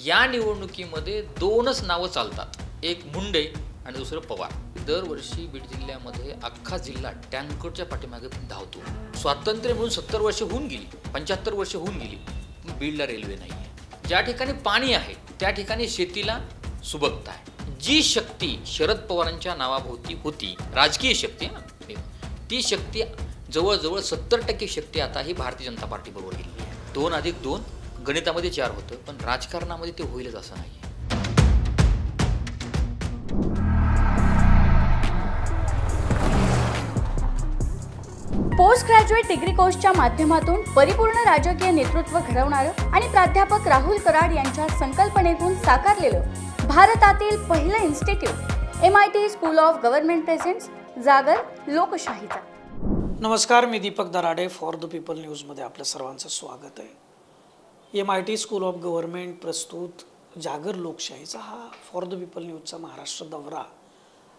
या निवडणुकीमध्ये दोनच नावं चालतात, एक मुंडे आणि दुसरं पवार. दरवर्षी बीड जिल्ह्यामध्ये अख्खा जिल्हा टँकरच्या पाठीमागे धावतो. स्वातंत्र्य मिळून 70 वर्ष होऊन गेली, 75 वर्ष होऊन गेली, बीडला रेल्वे नाही आहे. ज्या ठिकाणी पाणी आहे त्या ठिकाणी शेतीला सुबकता आहे. जी शक्ती शरद पवारांच्या नावाभोवती होती, राजकीय शक्ती, ती शक्ती जवळजवळ 70% शक्ती आता ही भारतीय जनता पार्टीबरोबर गेलेली आहे. 2+2 गणितामध्ये 4 होतं, पण राजकारणामध्ये ते होईलच असं नाही. पोस्ट ग्रॅज्युएट डिग्री कोर्सच्या माध्यमातून परिपूर्ण राजकीय नेतृत्व घडवणारं आणि प्राध्यापक राहुल कराड यांच्या संकल्पनेतून साकारलेलं भारतातील पहिलं institute MIT school of government presents जागर लोकशाहीचा. नमस्कार, मी Deepak Darade, for the people न्यूजमध्ये आपल्या सर्वांचं स्वागत आहे. MIT स्कूल ऑफ गव्हर्नमेंट प्रस्तुत जागर लोकशाहीचा हा फॉर द पीपल न्यूजचा महाराष्ट्र दौरा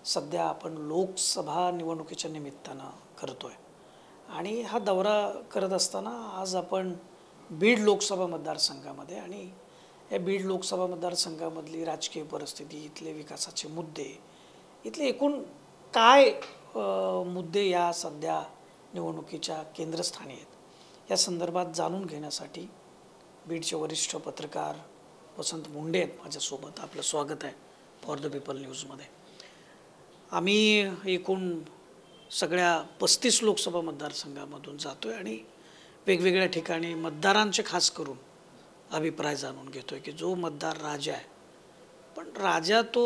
सध्या आपण लोकसभा निवडणुकीच्या निमित्तानं करतो आहे. आणि हा दौरा करत असताना आज आपण बीड लोकसभा मतदारसंघामध्ये आणि या बीड लोकसभा मतदारसंघामधली राजकीय परिस्थिती, इथले विकासाचे मुद्दे, इथले एकूण काय मुद्दे या सध्या निवडणुकीच्या केंद्रस्थानी आहेत या संदर्भात जाणून घेण्यासाठी बीडचे वरिष्ठ पत्रकार वसंत मुंडे आहेत माझ्यासोबत. आपलं स्वागत आहे फॉर द पीपल न्यूजमध्ये. आम्ही एकूण सगळ्या 35 लोकसभा मतदारसंघामधून जातो आहे आणि वेगवेगळ्या ठिकाणी मतदारांचे खास करून अभिप्राय जाणून घेतो आहे की जो मतदार राजा आहे, पण राजा तो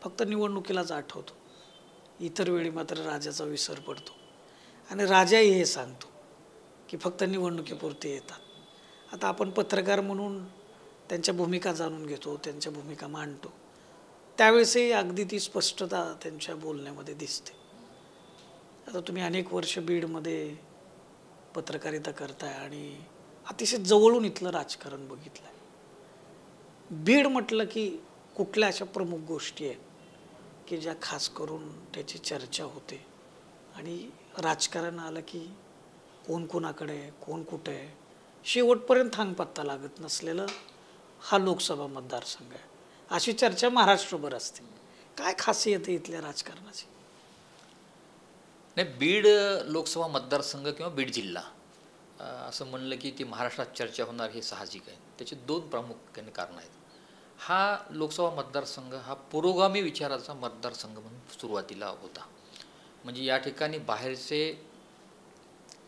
फक्त निवडणुकीलाच आठवतो, इतर वेळी मात्र राजाचा विसर पडतो. आणि राजाही हे सांगतो की फक्त निवडणुकीपुरते येतात. आता आपण पत्रकार म्हणून त्यांच्या भूमिका जाणून घेतो, त्यांच्या भूमिका मांडतो, त्यावेळेसही अगदी ती स्पष्टता त्यांच्या बोलण्यामध्ये दिसते. आता तुम्ही अनेक वर्ष बीडमध्ये पत्रकारिता करताय आणि अतिशय जवळून इथलं राजकारण बघितलं आहे. बीड म्हटलं की कुठल्या अशा प्रमुख गोष्टी आहेत की ज्या खास करून त्याची चर्चा होते आणि राजकारण आलं की कोण कोणाकडे आहे, कोण कुठे आहे, शेवटपर्यंत थांगपत्ता लागत नसलेलं हा लोकसभा मतदारसंघ आहे. अशी चर्चा महाराष्ट्रभर असते. काय खासियत आहे इथल्या राजकारणाची? नाही, बीड लोकसभा मतदारसंघ किंवा बीड जिल्हा असं म्हणलं की ती महाराष्ट्रात चर्चा होणार हे साहजिक आहे. त्याची 2 प्रामुख्याने कारणं आहेत. हा लोकसभा मतदारसंघ हा पुरोगामी विचाराचा मतदारसंघ म्हणून सुरुवातीला होता. म्हणजे या ठिकाणी बाहेरचे,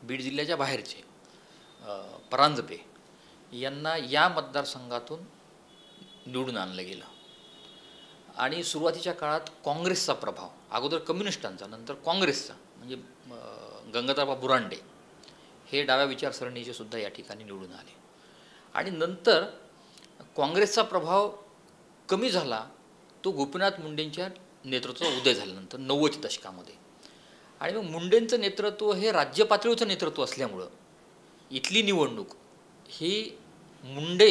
बीड जिल्ह्याच्या बाहेरचे परांजपे यांना या मतदारसंघातून निवडून आणलं गेलं. आणि सुरुवातीच्या काळात काँग्रेसचा प्रभाव, अगोदर कम्युनिस्टांचा, नंतर काँग्रेसचा, म्हणजे गंगाधरबा बुरांडे हे डाव्या विचारसरणीचे सुद्धा या ठिकाणी निवडून आले. आणि नंतर काँग्रेसचा प्रभाव कमी झाला, तो गोपीनाथ मुंडेंच्या नेतृत्वाचा उदय झाल्यानंतर 90च्या दशकामध्ये. आणि मग मुंडेंचं नेतृत्व हे राज्य पातळीवरचं नेतृत्व असल्यामुळं इथली निवडणूक ही मुंडे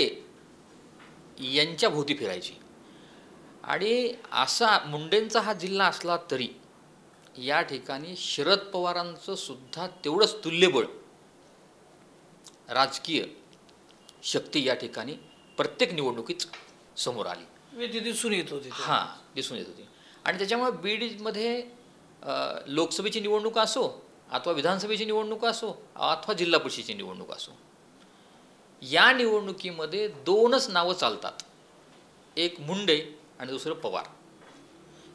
यांच्या भोवती फिरायची. आणि असा मुंडेंचा हा जिल्हा असला तरी या ठिकाणी शरद पवारांचं सुद्धा तेवढंच तुल्यबळ राजकीय शक्ती या ठिकाणी प्रत्येक निवडणुकीत समोर आली, दिसून येत होती. दिसून येत होती. आणि त्याच्यामुळे बीडमध्ये लोकसभेची निवडणूक असो अथवा विधानसभेची निवडणूक असो अथवा जिल्हा परिषदेची निवडणूक असो, या निवडणुकीमध्ये 2च नावं चालतात, एक मुंडे आणि दुसरं पवार.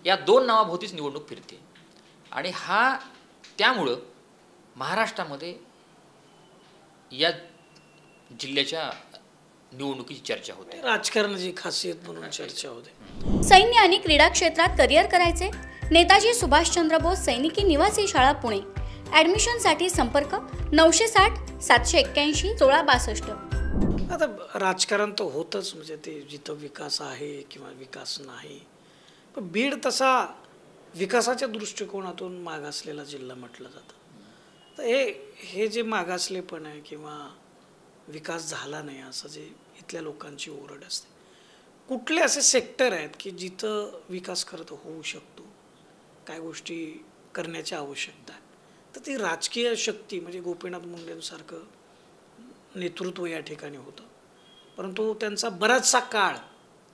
या 2 नावाभोवतीच निवडणूक फिरते. आणि त्यामुळं महाराष्ट्रामध्ये या जिल्ह्याच्या निवडणुकीची चर्चा होते, राजकारणाची खासियत म्हणून चर्चा होते. सैन्य आणि क्रीडा क्षेत्रात करिअर करायचे? नेताजी सुभाषचंद्र बोस सैनिकी निवासी शाळा पुणे. ॲडमिशनसाठी संपर्क 960 781 1662. आता राजकारण तर होतच, म्हणजे ते जिथं विकास आहे किंवा विकास नाही. पण बीड तसा विकासाच्या दृष्टिकोनातून मागासलेला जिल्हा म्हटलं जातं. तर हे जे मागासलेपण आहे किंवा विकास झाला नाही असं जे इथल्या लोकांची ओरड असते, कुठले असे सेक्टर आहेत की जिथं विकास खरं होऊ शकतो, काय गोष्टी करण्याची आवश्यकता आहे? तर ती राजकीय शक्ती म्हणजे गोपीनाथ मुंडेंसारखं नेतृत्व या ठिकाणी होतं, परंतु त्यांचा बराचसा काळ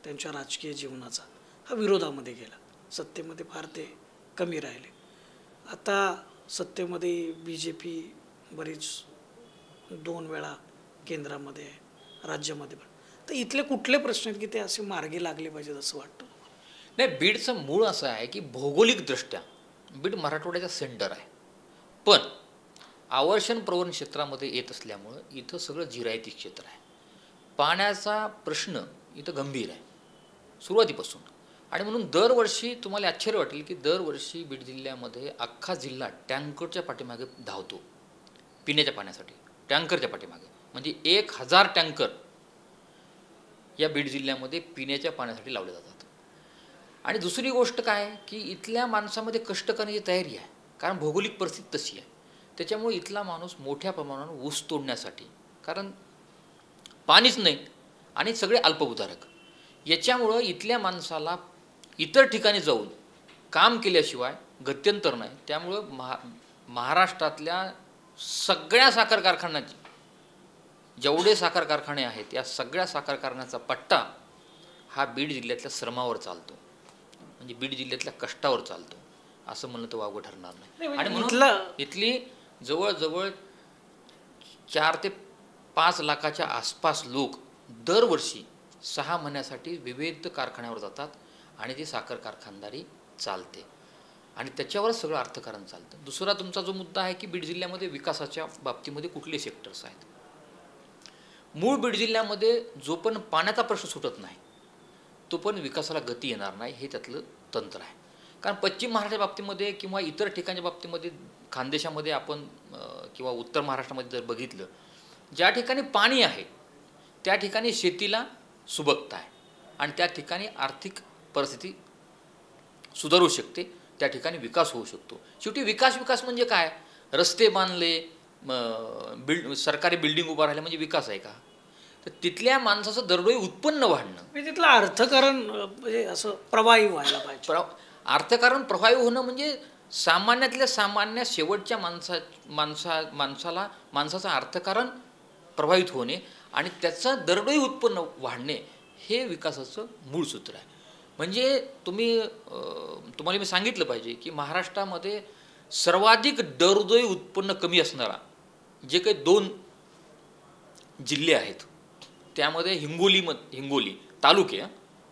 त्यांच्या राजकीय जीवनाचा हा विरोधामध्ये गेला. सत्तेमध्ये फार ते कमी राहिले. आता सत्तेमध्ये BJP बरीच 2 वेळा केंद्रामध्ये आहे, राज्यामध्ये पण. तर इथले कुठले प्रश्न आहेत की ते असे मार्गी लागले पाहिजेत असं वाटतं? नाही, बीडचं मूळ असं आहे की भौगोलिकदृष्ट्या बीड मराठवाड्याचा सेंटर आहे, पण आवर्षण प्रवण क्षेत्रामध्ये येत असल्यामुळं इथं सगळं जिरायती क्षेत्र आहे. पाण्याचा प्रश्न इथं गंभीर आहे सुरुवातीपासून. आणि म्हणून दरवर्षी तुम्हाला आश्चर्य वाटेल की दरवर्षी बीड जिल्ह्यामध्ये अख्खा जिल्हा टँकरच्या पाठीमागे धावतो पिण्याच्या पाण्यासाठी. टँकरच्या पाठीमागे म्हणजे 1000 टँकर या बीड जिल्ह्यामध्ये पिण्याच्या पाण्यासाठी लावले जातात. आणि दुसरी गोष्ट काय की इथल्या माणसामध्ये कष्ट करण्याची तयारी आहे, कारण भौगोलिक परिस्थिती तशी आहे. त्याच्यामुळे इथला माणूस मोठ्या प्रमाणावर ऊस तोडण्यासाठी, कारण पाणीच नाही आणि सगळे अल्पभूधारक, याच्यामुळं इथल्या माणसाला इतर ठिकाणी जाऊन काम केल्याशिवाय गत्यंतर नाही. त्यामुळं महाराष्ट्रातल्या सगळ्या साखर कारखान्याची, जेवढे साखर कारखाने आहेत या सगळ्या साखर कारखान्याचा पट्टा हा बीड जिल्ह्यातल्या श्रमावर चालतो, म्हणजे बीड जिल्ह्यातल्या कष्टावर चालतो असं म्हणलं तर वावगं ठरणार नाही. आणि म्हणून इथली जवळजवळ 4 ते 5 लाखाच्या आसपास लोक दरवर्षी 6 महिन्यासाठी विविध कारखान्यावर जातात आणि ती साखर कारखानदारी चालते आणि त्याच्यावरच सगळं अर्थकारण चालतं. दुसरा तुमचा जो मुद्दा आहे की बीड जिल्ह्यामध्ये विकासाच्या बाबतीमध्ये कुठले सेक्टर्स आहेत. मूळ बीड जिल्ह्यामध्ये जो पण पाण्याचा प्रश्न सुटत नाही तो पण विकासाला गती येणार नाही, हे त्यातलं तंत्र आहे. कारण पश्चिम महाराष्ट्राच्या बाबतीमध्ये किंवा इतर ठिकाणच्या बाबतीमध्ये, खानदेशामध्ये आपण किंवा उत्तर महाराष्ट्रामध्ये जर बघितलं, ज्या ठिकाणी पाणी आहे त्या ठिकाणी शेतीला सुबकता आहे आणि त्या ठिकाणी आर्थिक परिस्थिती सुधारू शकते, त्या ठिकाणी विकास होऊ शकतो. शेवटी विकास म्हणजे काय? रस्ते बांधले, सरकारी बिल्डिंग उभा राहिले म्हणजे विकास आहे का? तर तिथल्या माणसाचं दरडोई उत्पन्न वाढणं, म्हणजे तिथलं अर्थकारण म्हणजे असं प्रवाही व्हायला पाहिजे. अर्थकारण प्रभावी होणं म्हणजे सामान्यातल्या सामान्य शेवटच्या माणसाचं अर्थकारण प्रभावित होणे आणि त्याचं दरडोई उत्पन्न वाढणे हे विकासाचं मूळ सूत्र आहे. म्हणजे तुम्हाला मी सांगितलं पाहिजे की महाराष्ट्रामध्ये सर्वाधिक दरडोई उत्पन्न कमी असणारा जे काही 2 जिल्हे आहेत त्यामध्ये हिंगोली तालुके,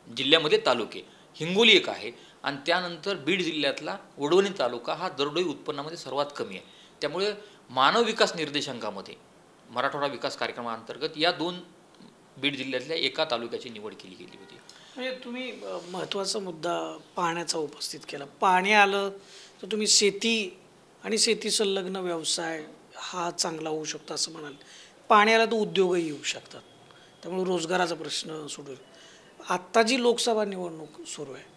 जिल्ह्यामध्ये तालुके, हिंगोली एक आहे आणि त्यानंतर बीड जिल्ह्यातला वडवणी तालुका हा दरडोई उत्पन्नामध्ये सर्वात कमी आहे. त्यामुळे मानव विकास निर्देशांकामध्ये मराठवाडा विकास कार्यक्रमाअंतर्गत या 2 बीड जिल्ह्यातल्या एका तालुक्याची निवड केली गेली होती. म्हणजे तुम्ही महत्त्वाचा मुद्दा पाण्याचा उपस्थित केला. पाणी आलं तर तुम्ही शेती आणि शेती संलग्न व्यवसाय हा चांगला होऊ शकतो असं म्हणाल. पाणी आलं तर उद्योगही येऊ शकतात, त्यामुळे रोजगाराचा प्रश्न सुटेल. आत्ता जी लोकसभा निवडणूक सुरू आहे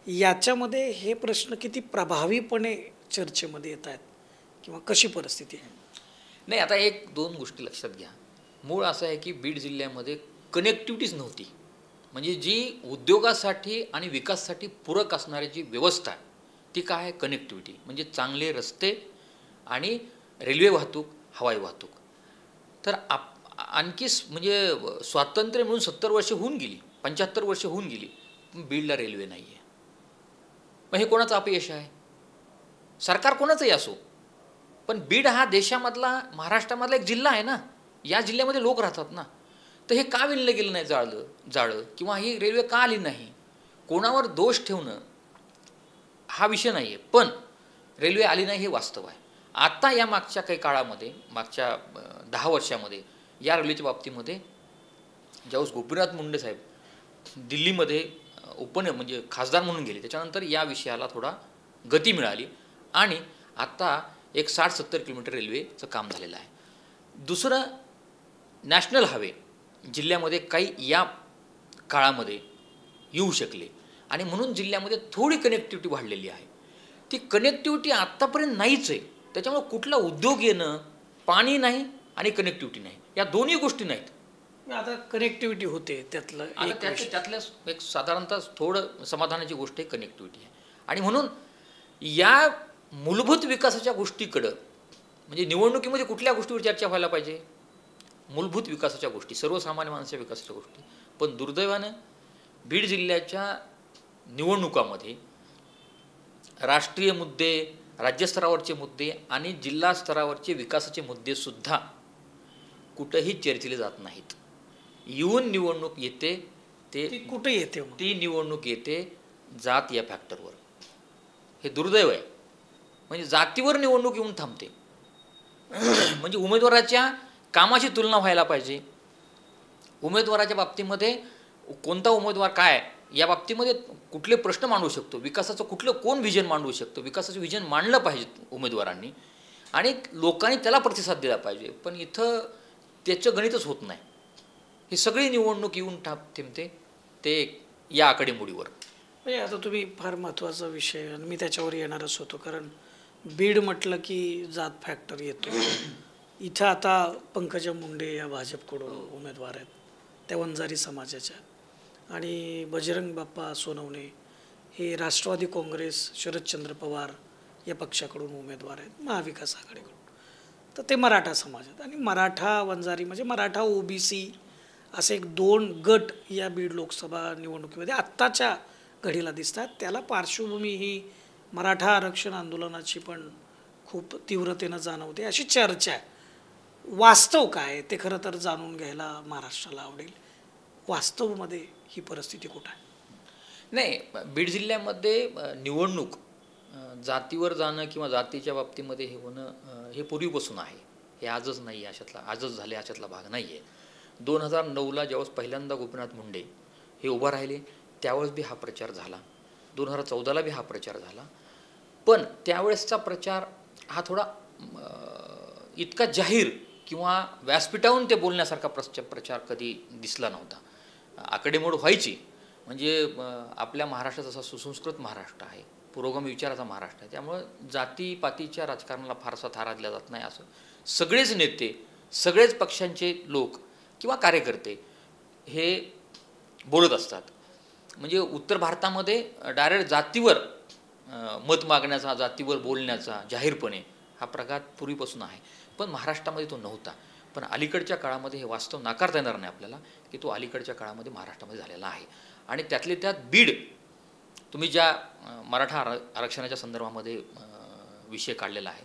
याच्यामध्ये हे प्रश्न किती प्रभावीपणे चर्चेमध्ये येत आहेत किंवा कशी परिस्थिती आहे? नाही, आता 1-2 गोष्टी लक्षात घ्या. मूळ असं आहे की बीड जिल्ह्यामध्ये कनेक्टिव्हिटीच नव्हती. म्हणजे जी उद्योगासाठी आणि विकासासाठी पूरक असणारी जी व्यवस्था आहे ती काय आहे? कनेक्टिव्हिटी. म्हणजे चांगले रस्ते आणि रेल्वे वाहतूक, हवाई वाहतूक. तर आणखी म्हणजे स्वातंत्र्य मिळून 70 वर्ष होऊन गेली, 75 वर्ष होऊन गेली, बीडला रेल्वे नाही आहे. मग हे कोणाचं अपयश आहे? सरकार कोणाचंही असो, पण बीड हा देशामधला, महाराष्ट्रामधला एक जिल्हा आहे ना, या जिल्ह्यामध्ये लोक राहतात ना. तर हे का विणलं गेलं नाही जाळं किंवा ही रेल्वे का आली नाही? कोणावर दोष ठेवणं हा विषय नाही आहे, पण रेल्वे आली नाही हे वास्तव आहे. आता या मागच्या काही काळामध्ये, मागच्या 10 वर्षामध्ये या रेल्वेच्या बाबतीमध्ये ज्यावेळेस गोपीनाथ मुंडे साहेब दिल्लीमध्ये म्हणजे खासदार म्हणून गेले, त्याच्यानंतर या विषयाला थोडा गती मिळाली आणि आता एक 60-70 किलोमीटर रेल्वेचं काम झालेलं आहे. दुसरं, नॅशनल हायवे जिल्ह्यामध्ये काही या काळामध्ये येऊ शकले आणि म्हणून जिल्ह्यामध्ये थोडी कनेक्टिव्हिटी वाढलेली आहे. ती कनेक्टिव्हिटी आत्तापर्यंत नाहीच आहे. त्याच्यामुळे कुठला उद्योग येणं, पाणी नाही आणि कनेक्टिव्हिटी नाही, या दोन्ही गोष्टी नाहीत. आता कनेक्टिव्हिटी होते, त्यातल्या एक साधारणतः थोडं समाधानाची गोष्ट आहे कनेक्टिव्हिटी आहे. आणि म्हणून या मूलभूत विकासाच्या गोष्टीकडं म्हणजे निवडणुकीमध्ये कुठल्या गोष्टीवर चर्चा व्हायला पाहिजे? मूलभूत विकासाच्या गोष्टी, सर्वसामान्य माणसाच्या विकासाच्या गोष्टी. पण दुर्दैवानं बीड जिल्ह्याच्या निवडणुकामध्ये राष्ट्रीय मुद्दे, राज्यस्तरावरचे मुद्दे आणि जिल्हा स्तरावरचे विकासाचे मुद्देसुद्धा कुठंही चर्चिले जात नाहीत. येऊन निवडणूक येते ती कुठे येते? ती निवडणूक येते जात या फॅक्टरवर. हे दुर्दैव आहे. म्हणजे जातीवर निवडणूक येऊन थांबते. म्हणजे उमेदवाराच्या कामाची तुलना व्हायला पाहिजे. उमेदवाराच्या बाबतीमध्ये कोणता उमेदवार काय या बाबतीमध्ये कुठले प्रश्न मांडू शकतो, विकासाचं कुठलं कोण व्हिजन मांडू शकतो, विकासाचं व्हिजन मांडलं पाहिजे उमेदवारांनी आणि लोकांनी त्याला प्रतिसाद दिला पाहिजे. पण इथं त्याचं गणितच होत नाही. ही सगळी निवडणूक येऊन थांबते ते या आकडेमोडीवर. म्हणजे आता तुम्ही फार महत्त्वाचा विषय आणि मी त्याच्यावर येणारच होतो, कारण बीड म्हटलं की जात फॅक्टर येतो. इथं आता पंकजा मुंडे या भाजपकडून उमेदवार आहेत, त्या वंजारी समाजाच्या, आणि बजरंग बाप्पा सोनवणे हे राष्ट्रवादी काँग्रेस शरदचंद्र पवार या पक्षाकडून उमेदवार आहेत, महाविकास आघाडीकडून. तर ते मराठा समाजात आणि मराठा वंजारी म्हणजे मराठा OBC असे एक 2 गट या बीड लोकसभा निवडणुकीमध्ये आत्ताच्या घडीला दिसतात. त्याला पार्श्वभूमी ही मराठा आरक्षण आंदोलनाची पण खूप तीव्रतेनं जाणवते अशी चर्चा आहे. वास्तव काय ते खरं तर जाणून घ्यायला महाराष्ट्राला आवडेल. वास्तवमध्ये ही परिस्थिती कुठं आहे? नाही, बीड जिल्ह्यामध्ये निवडणूक जातीवर जाणं किंवा जातीच्या बाबतीमध्ये हे होणं हे पूर्वीपासून आहे. हे आजच नाही, आजच झाले अशातला भाग नाही आहे. 2009ला ज्यावेळेस पहिल्यांदा गोपीनाथ मुंडे हे उभं राहिले त्यावेळेस बी हा प्रचार झाला. 2014ला बी हा प्रचार झाला. पण त्यावेळेसचा प्रचार हा थोडा इतका जाहीर किंवा व्यासपीठावरून ते बोलण्यासारखा प्रचार कधी दिसला नव्हता. आकडेमोड व्हायची म्हणजे आपल्या महाराष्ट्रात असा सुसंस्कृत महाराष्ट्र आहे, पुरोगामी विचाराचा महाराष्ट्र आहे. त्यामुळं जातीपातीच्या राजकारणाला फारसा थारा दिला जात नाही. असं सगळेच नेते, सगळेच पक्षांचे लोक किंवा कार्यकर्ते हे बोलत असतात. म्हणजे उत्तर भारतामध्ये डायरेक्ट जातीवर मत मागण्याचा, जातीवर बोलण्याचा जाहीरपणे हा प्रकार पूर्वीपासून आहे. पण महाराष्ट्रामध्ये तो नव्हता. पण अलीकडच्या काळामध्ये हे वास्तव नाकारता येणार नाही आपल्याला की तो अलीकडच्या काळामध्ये महाराष्ट्रामध्ये झालेला आहे. आणि त्यातले त्यात बीड, तुम्ही ज्या मराठा आरक्षणाच्या संदर्भामध्ये विषय काढलेला आहे,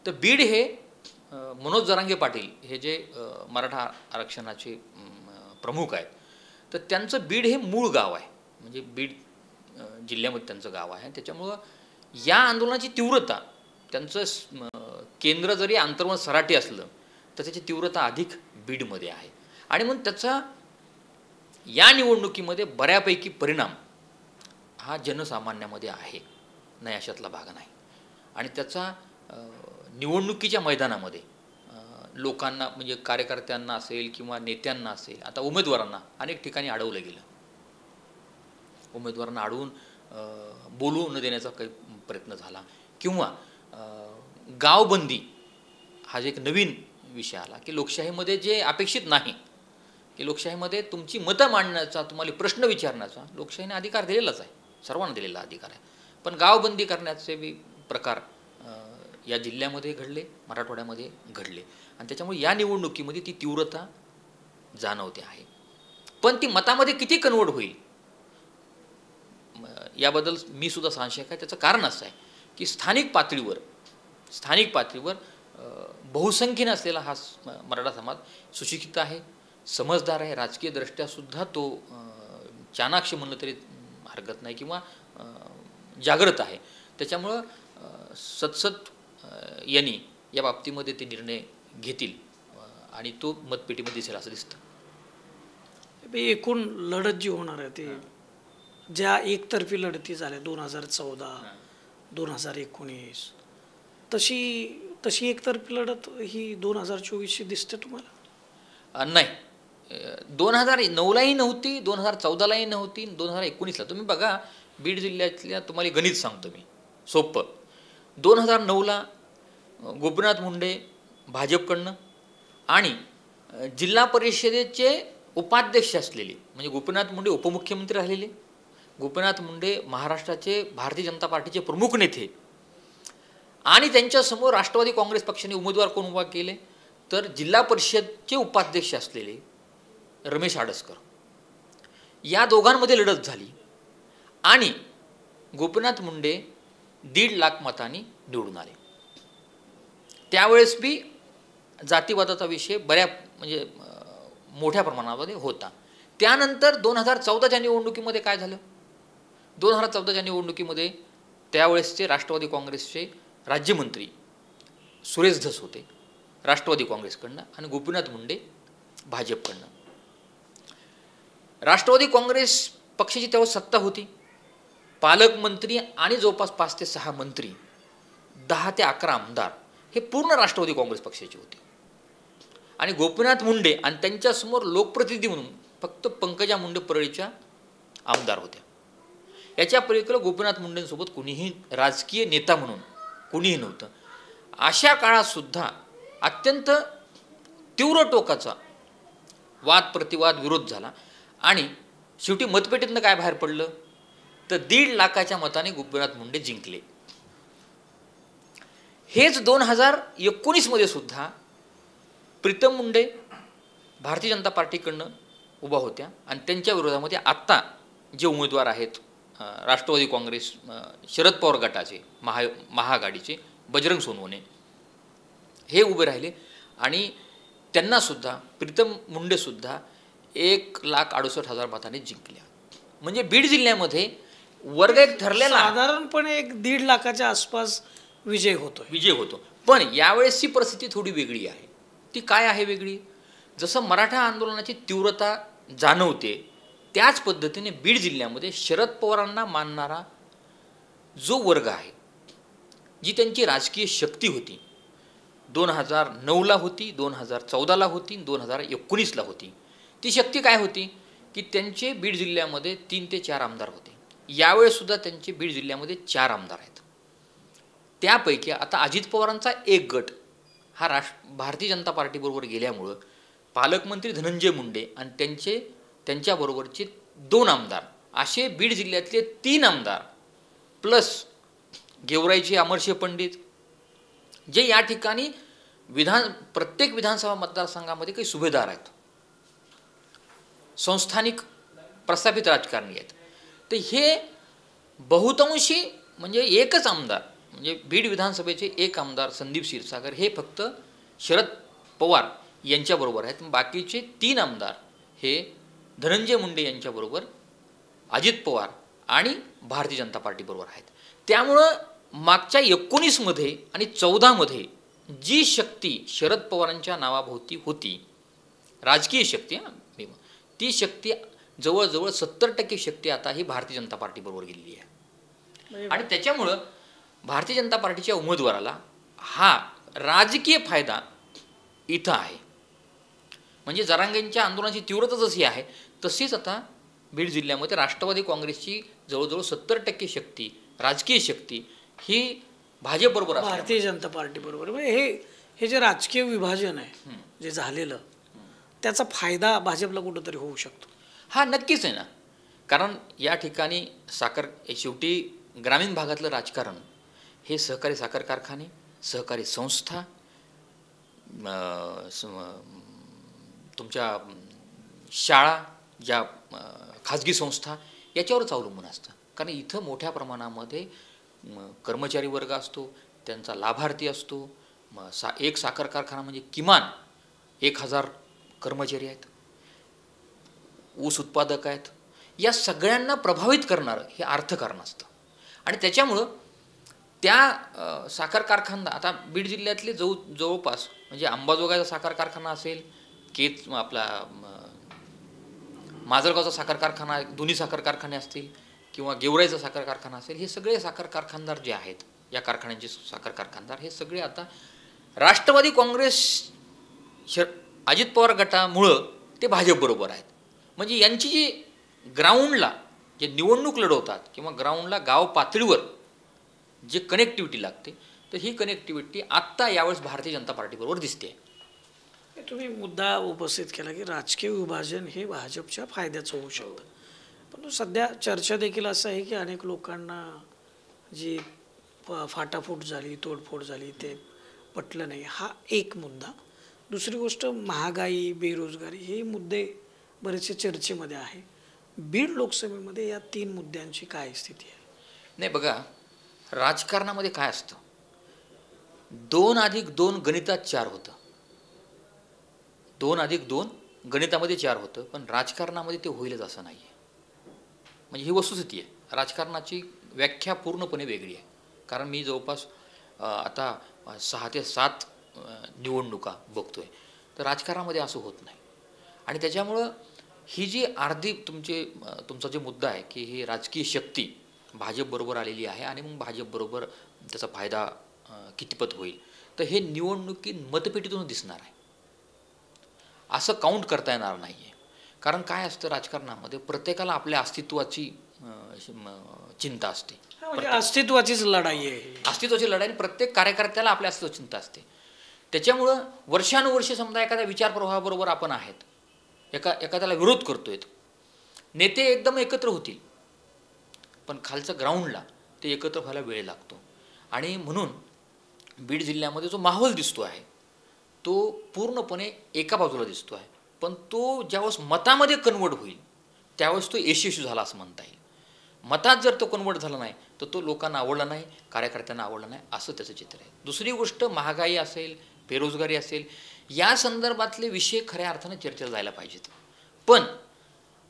तर बीड हे मनोज जरांगे पाटील हे जे मराठा आरक्षणाचे प्रमुख आहेत, तर त्यांचं बीड हे मूळ गाव आहे. म्हणजे बीड जिल्ह्यामध्ये त्यांचं गाव आहे. त्याच्यामुळं या आंदोलनाची तीव्रता, त्यांचं केंद्र जरी अंतर्मन सराटी असलं तर त्याची तीव्रता अधिक बीडमध्ये आहे. आणि म्हणून त्याचा या निवडणुकीमध्ये बऱ्यापैकी परिणाम हा जनसामान्यामध्ये आहे, नाही अशातला भाग नाही. आणि त्याचा निवडणुकीच्या मैदानामध्ये लोकांना म्हणजे कार्यकर्त्यांना असेल किंवा नेत्यांना असेल, आता उमेदवारांना अनेक ठिकाणी अडवलं गेलं. उमेदवारांना अडवून बोलू न देण्याचा काही प्रयत्न झाला किंवा गावबंदी हा जे एक नवीन विषय आला की लोकशाहीमध्ये जे अपेक्षित नाही की लोकशाहीमध्ये तुमची मतं मांडण्याचा, तुम्हाला प्रश्न विचारण्याचा लोकशाहीने अधिकार दिलेलाच आहे, सर्वांना दिलेला अधिकार आहे. पण गावबंदी करण्याचे बी प्रकार या जिल्ह्यामध्ये घडले, मराठवाड्यामध्ये घडले. आणि त्याच्यामुळे या निवडणुकीमध्ये ती तीव्रता जाणवते आहे. पण ती मतामध्ये किती कन्वर्ट होईल याबद्दल मी सुद्धा संशय आहे. त्याचं कारण असं आहे की स्थानिक पातळीवर बहुसंख्येने असलेला हा मराठा समाज सुशिक्षित आहे, समजदार आहे, राजकीय दृष्ट्यासुद्धा तो चाणाक्ष म्हणलं तरी हरकत नाही किंवा जागृत आहे. त्याच्यामुळं सतसत यांनी या बाबतीमध्ये ते निर्णय घेतील आणि तो मतपेटीमध्ये दिसेल असं दिसतं. एकूण लढत जी होणार आहे ती ज्या एकतर्फी लढती झाल्या 2014, 2019 तशी एकतर्फी लढत ही 2024ची दिसते तुम्हाला? नाही, 2009लाही नव्हती, 2014लाही नव्हती, 2019ला. तुम्ही बघा बीड जिल्ह्यातल्या, तुम्हाला गणित सांगतो मी सोपं. 2009ला गोपीनाथ मुंडे भाजपकडनं आणि जिल्हा परिषदेचे उपाध्यक्ष असलेले, म्हणजे गोपीनाथ मुंडे उपमुख्यमंत्री राहिलेले, गोपीनाथ मुंडे महाराष्ट्राचे भारतीय जनता पार्टीचे प्रमुख नेते, आणि त्यांच्यासमोर राष्ट्रवादी काँग्रेस पक्षाने उमेदवार कोण उभा केले तर जिल्हा परिषदचे उपाध्यक्ष असलेले रमेश आडसकर या दोघांमध्ये लढत झाली आणि गोपीनाथ मुंडे 1.5 लाख मतांनी निवडून आले. त्यावेळेस बी जातीवादाचा विषय म्हणजे मोठ्या प्रमाणामध्ये होता. त्यानंतर 2014च्या निवडणुकीमध्ये काय झालं? 2014च्या निवडणुकीमध्ये त्यावेळेसचे राष्ट्रवादी काँग्रेसचे राज्यमंत्री सुरेश धस होते राष्ट्रवादी काँग्रेसकडनं आणि गोपीनाथ मुंडे भाजपकडनं. राष्ट्रवादी काँग्रेस पक्षाची तेव्हा सत्ता होती. पालकमंत्री आणि जवळपास 5 ते 6 मंत्री, 10 ते 11 आमदार हे पूर्ण राष्ट्रवादी काँग्रेस पक्षाचे होते. आणि गोपीनाथ मुंडे आणि त्यांच्यासमोर लोकप्रतिनिधी म्हणून फक्त पंकजा मुंडे परळीच्या आमदार होत्या. याच्या पलीकडे गोपीनाथ मुंडेंसोबत कुणीही राजकीय नेता म्हणून कुणीही नव्हतं. अशा काळात सुद्धा अत्यंत तीव्र टोकाचा वाद प्रतिवाद विरोध झाला आणि शेवटी मतपेटीतनं काय बाहेर पडलं तर 1.5 लाखाच्या मताने गोपीनाथ मुंडे जिंकले. हेच 2019मध्ये सुद्धा प्रीतम मुंडे भारतीय जनता पार्टीकडनं उभा होत्या आणि त्यांच्या विरोधामध्ये आत्ता जे उमेदवार आहेत राष्ट्रवादी काँग्रेस शरद पवार गटाचे महाआघाडीचे बजरंग सोनवणे हे उभे राहिले आणि त्यांनासुद्धा प्रीतम मुंडेसुद्धा 1,68,000 मतांनी जिंकल्या. म्हणजे बीड जिल्ह्यामध्ये वर्ग एक ठरलेला साधारणपणे 1.5 लाखाच्या आसपास विजय होतो. पण यावेळेसची परिस्थिती थोडी वेगळी आहे. ती काय आहे वेगळी? जसं मराठा आंदोलनाची तीव्रता जाणवते त्याच पद्धतीने बीड जिल्ह्यामध्ये शरद पवारांना मानणारा जो वर्ग आहे, जी त्यांची राजकीय शक्ती होती, 2009ला होती, 2014ला होती, 2019ला होती. ती शक्ती काय होती की त्यांचे बीड जिल्ह्यामध्ये 3 ते 4 आमदार होते. यावेळेससुद्धा त्यांचे बीड जिल्ह्यामध्ये 4 आमदार आहेत. त्यापैकी आता अजित पवारांचा एक गट हा भारतीय जनता पार्टीबरोबर गेल्यामुळं पालकमंत्री धनंजय मुंडे आणि त्यांच्याबरोबरचे 2 आमदार असे बीड जिल्ह्यातले 3 आमदार प्लस गेवराईचे अमरशे पंडित जे या ठिकाणी प्रत्येक विधानसभा मतदारसंघामध्ये काही सुभेदार आहेत, संस्थानिक प्रस्थापित राजकारणी आहेत. तर हे बहुतांशी म्हणजे एकच आमदार म्हणजे बीड विधानसभेचे एक आमदार संदीप क्षीरसागर हे फक्त शरद पवार यांच्याबरोबर आहेत. बाकीचे 3 आमदार हे धनंजय मुंडे यांच्याबरोबर, अजित पवार आणि भारतीय जनता पार्टीबरोबर आहेत. त्यामुळं मागच्या 19मध्ये आणि 14मध्ये जी शक्ती शरद पवारांच्या नावाभोवती होती, राजकीय शक्ती, ती शक्ती जवळजवळ 70% शक्ती आता ही भारतीय जनता पार्टीबरोबर गेलेली आहे. आणि त्याच्यामुळं भारतीय जनता पार्टीच्या उमेदवाराला हा राजकीय फायदा इथं आहे. म्हणजे जरांगेंच्या आंदोलनाची तीव्रता जशी आहे तशीच आता बीड जिल्ह्यामध्ये राष्ट्रवादी काँग्रेसची जवळजवळ 70% शक्ती, राजकीय शक्ती ही भाजपबरोबर आहे, भारतीय जनता पार्टीबरोबर. हे जे राजकीय विभाजन आहे जे झालेलं, त्याचा फायदा भाजपला कुठंतरी होऊ शकतो. हा नक्कीच आहे ना. कारण या ठिकाणी शेवटी ग्रामीण भागातलं राजकारण हे सहकारी साखर कारखाने, सहकारी संस्था, तुमच्या शाळा, ज्या खाजगी संस्था याच्यावरच अवलंबून असतं. कारण इथं मोठ्या प्रमाणामध्ये कर्मचारी वर्ग असतो, त्यांचा लाभार्थी असतो. एक साखर कारखाना म्हणजे किमान 1000 कर्मचारी आहेत, ऊस उत्पादक आहेत. या सगळ्यांना प्रभावित करणारं हे अर्थकारण असतं. आणि त्याच्यामुळं त्या साखर कारखाना आता बीड जिल्ह्यातले जवळपास म्हणजे अंबाजोगाईचा साखर कारखाना असेल, आपला माजलगावचा साखर कारखाना, दोन्ही साखर कारखाने असतील किंवा गेवराईचा साखर कारखाना असेल, हे सगळे साखर कारखानदार जे आहेत, या कारखान्यांचे साखर कारखानदार हे सगळे आता राष्ट्रवादी काँग्रेस अजित पवार गटामुळं ते भाजपबरोबर आहेत. म्हणजे यांची जी ग्राउंडला जे निवडणूक लढवतात किंवा ग्राउंडला गाव पातळीवर जे कनेक्टिव्हिटी लागते, तर ही कनेक्टिव्हिटी आत्ता यावेळेस भारतीय जनता पार्टीबरोबर दिसते. तुम्ही मुद्दा उपस्थित केला की राजकीय विभाजन हे भाजपच्या फायद्याचं होऊ शकतं. पण सध्या चर्चा देखील असं आहे की अनेक लोकांना जी फाटाफूट झाली, तोडफोड झाली, ते पटलं नाही. हा एक मुद्दा. दुसरी गोष्ट महागाई, बेरोजगारी हे मुद्दे बरेचसे चर्चेमध्ये आहे. बीड लोकसभेमध्ये या 3 मुद्द्यांची काय स्थिती आहे? नाही बघा, राजकारणामध्ये काय असतं, 2+2 गणितात 4 होतं. 2+2 गणितामध्ये 4 होतं, पण राजकारणामध्ये ते होईलच असं नाही आहे. म्हणजे ही वस्तुस्थिती आहे. राजकारणाची व्याख्या पूर्णपणे वेगळी आहे. कारण मी जवळपास आता 6 ते 7 निवडणुका बघतोय, तर राजकारणामध्ये असं होत नाही. आणि त्याच्यामुळं ही जी अर्धी तुमचा जो मुद्दा आहे की ही राजकीय शक्ती भाजपबरोबर आलेली आहे आणि मग भाजपबरोबर त्याचा फायदा कितपत होईल, तर हे निवडणुकीत मतपेटीतून दिसणार आहे. असं काउंट करता येणार नाही आहे. कारण काय असतं, राजकारणामध्ये प्रत्येकाला आपल्या अस्तित्वाची चिंता असते. म्हणजे अस्तित्वाचीच लढाई आहे. अस्तित्वाची लढाई, प्रत्येक कार्यकर्त्याला आपल्या अस्तित्वाची चिंता असते. त्याच्यामुळं वर्षानुवर्षे समजा एखाद्या विचारप्रवाहाबरोबर आपण आहेत, एखाद्याला विरोध करतोय, नेते एकदम एकत्र होतील, पण खालचं ग्राउंडला ते एकत्र व्हायला वेळ लागतो. आणि म्हणून बीड जिल्ह्यामध्ये जो माहोल दिसतो आहे तो पूर्णपणे एका बाजूला दिसतो आहे. पण तो ज्यावेळेस मतामध्ये कन्वर्ट होईल त्यावेळेस तो यशस्वी झाला असं म्हणता येईल. मतात जर तो कन्वर्ट झाला नाही तर तो लोकांना आवडला नाही, कार्यकर्त्यांना आवडला नाही, असं त्याचं चित्र आहे. दुसरी गोष्ट, महागाई असेल, बेरोजगारी असेल, या संदर्भातले विषय खऱ्या अर्थाने चर्चेला जायला पाहिजेत. पण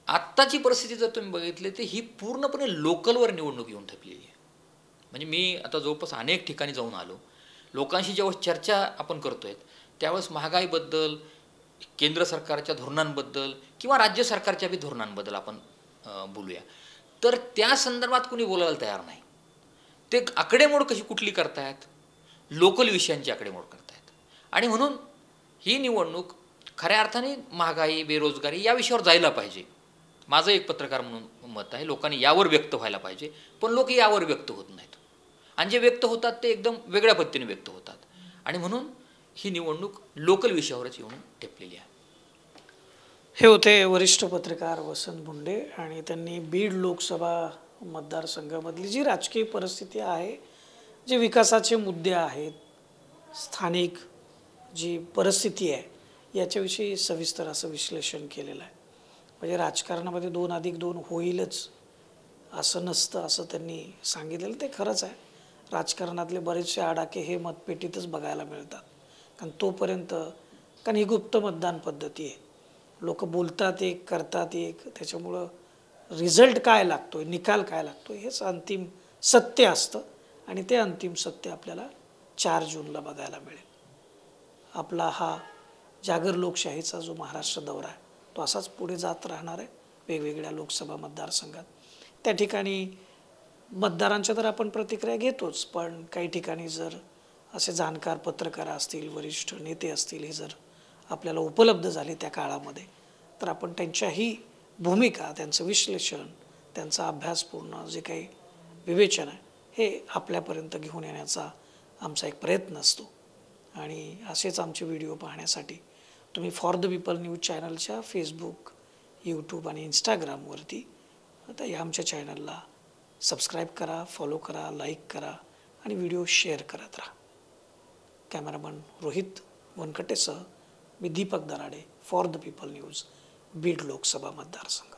आत्ताची परिस्थिती जर तुम्ही बघितली तर ही पूर्णपणे लोकलवर निवडणूक येऊन ठेपलेली आहे. म्हणजे मी आता जवळपास अनेक ठिकाणी जाऊन आलो, लोकांशी जेव्हा चर्चा आपण करतोय त्यावेळेस महागाईबद्दल, केंद्र सरकारच्या धोरणांबद्दल किंवा राज्य सरकारच्या बी धोरणांबद्दल आपण बोलूया, तर त्या संदर्भात कोणी बोलायला तयार नाही. ते आकडेमोड कुठली करतायत, लोकल विषयांची आकडेमोड करतायत. आणि म्हणून ही निवडणूक खऱ्या अर्थाने महागाई, बेरोजगारी या विषयावर जायला पाहिजे. माझं एक पत्रकार म्हणून मत आहे, लोकांनी यावर व्यक्त व्हायला पाहिजे. पण लोक यावर व्यक्त होत नाहीत, आणि जे व्यक्त होतात ते एकदम वेगळ्या पद्धतीने व्यक्त होतात. आणि म्हणून ही निवडणूक लोकल विषयावरच येऊन टेपलेली आहे. हे होते वरिष्ठ पत्रकार वसंत भुंडे, आणि त्यांनी बीड लोकसभा मतदारसंघामधली जी राजकीय परिस्थिती आहे, जे विकासाचे मुद्दे आहेत, स्थानिक जी परिस्थिती आहे याच्याविषयी सविस्तर असं विश्लेषण केलेलं आहे. म्हणजे राजकारणामध्ये 2+2 होईलच असं नसतं असं त्यांनी सांगितलेलं. ते खरंच आहे. राजकारणातले बरेचसे आडाखे हे मतपेटीतच बघायला मिळतात. कारण ही गुप्त मतदान पद्धती आहे. लोक बोलतात एक, करतात एक, त्याच्यामुळं रिझल्ट काय लागतोय, निकाल काय लागतोय हेच अंतिम सत्य असतं. आणि ते अंतिम सत्य आपल्याला 4 जूनला बघायला मिळेल. आपला हा जागर लोकशाहीचा जो महाराष्ट्र दौरा आहे तो असाच पुढे जात राहणार आहे वेगवेगळ्या लोकसभा मतदारसंघात. त्या ठिकाणी मतदारांच्या तर आपण प्रतिक्रिया घेतोच, पण काही ठिकाणी जर असे जाणकार पत्रकार असतील, वरिष्ठ नेते असतील, हे जर आपल्याला उपलब्ध झाले त्या काळामध्ये, तर आपण त्यांच्याही भूमिका, त्यांचं विश्लेषण, त्यांचा अभ्यासपूर्ण जे काही विवेचन आहे हे आपल्यापर्यंत घेऊन येण्याचा आमचा एक प्रयत्न असतो. आणि असेच आमचे व्हिडिओ पाहण्यासाठी तुम्ही फॉर द पीपल न्यूज चॅनलच्या फेसबुक, यूट्यूब आणि इंस्टाग्रामवरती आता या आमच्या चॅनलला सबस्क्राईब करा, फॉलो करा, लाईक करा आणि व्हिडिओ शेअर करत राहा. कॅमेरामन रोहित वनकटेसह मी Deepak Darade, for the people news, Beed Lok Sabha मतदारसंघ.